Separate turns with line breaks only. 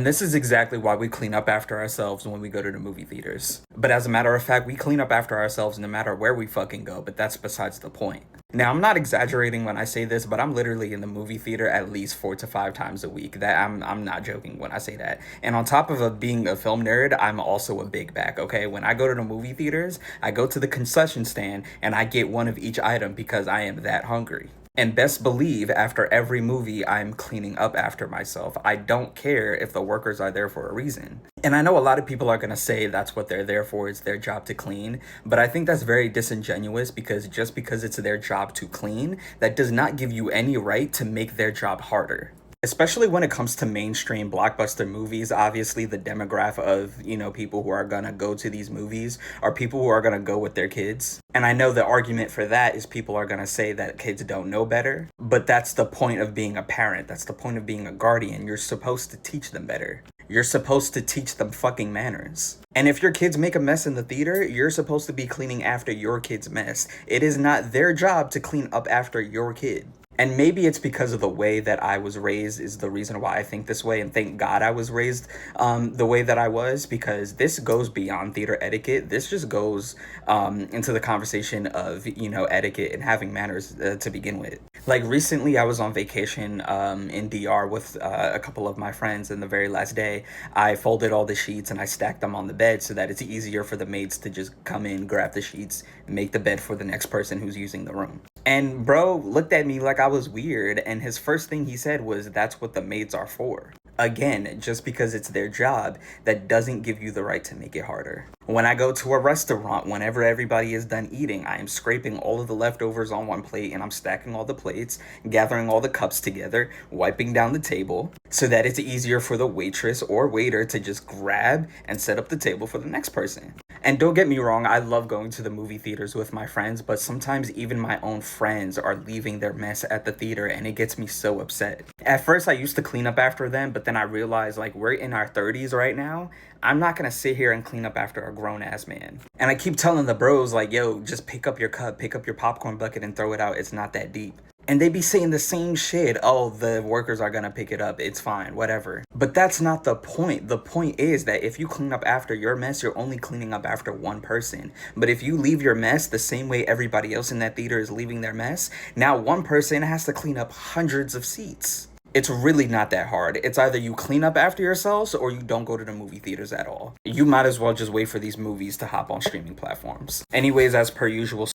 And this is exactly why we clean up after ourselves when we go to the movie theaters. But as a matter of fact, we clean up after ourselves no matter where we fucking go, but that's besides the point. Now, I'm not exaggerating when I say this, but I'm literally in the movie theater at least 4 to 5 times a week. That I'm not joking when I say that. And on top of being a film nerd, I'm also a big bag, okay? When I go to the movie theaters, I go to the concession stand and I get one of each item because I am that hungry. And best believe after every movie, I'm cleaning up after myself. I don't care if the workers are there for a reason. And I know a lot of people are going to say that's what they're there for, it's their job to clean. But I think that's very disingenuous because just because it's their job to clean, that does not give you any right to make their job harder. Especially when it comes to mainstream blockbuster movies, obviously the demographic of, people who are gonna go to these movies are people who are gonna go with their kids. And I know the argument for that is people are gonna say that kids don't know better, but that's the point of being a parent. That's the point of being a guardian. You're supposed to teach them better. You're supposed to teach them fucking manners. And if your kids make a mess in the theater, you're supposed to be cleaning after your kid's mess. It is not their job to clean up after your kid. And maybe it's because of the way that I was raised is the reason why I think this way. And thank God I was raised the way that I was, because this goes beyond theater etiquette. This just goes into the conversation of, etiquette and having manners to begin with. Like recently I was on vacation in DR with a couple of my friends, and the very last day I folded all the sheets and I stacked them on the bed so that it's easier for the maids to just come in, grab the sheets, make the bed for the next person who's using the room. And bro looked at me like I was weird, and his first thing he said was, "That's what the maids are for." Again, just because it's their job, that doesn't give you the right to make it harder. When I go to a restaurant, whenever everybody is done eating, I am scraping all of the leftovers on one plate and I'm stacking all the plates, gathering all the cups together, wiping down the table, so that it's easier for the waitress or waiter to just grab and set up the table for the next person. And don't get me wrong, I love going to the movie theaters with my friends, but sometimes even my own friends are leaving their mess at the theater and it gets me so upset. At first, I used to clean up after them, but then I realized, like, we're in our 30s right now. I'm not gonna sit here and clean up after a grown ass man. And I keep telling the bros, like, yo, just pick up your cup, pick up your popcorn bucket and throw it out. It's not that deep. And they be saying the same shit. Oh, the workers are gonna pick it up. It's fine, whatever. But that's not the point. The point is that if you clean up after your mess, you're only cleaning up after one person. But if you leave your mess the same way everybody else in that theater is leaving their mess, now one person has to clean up hundreds of seats. It's really not that hard. It's either you clean up after yourselves or you don't go to the movie theaters at all. You might as well just wait for these movies to hop on streaming platforms. Anyways, as per usual,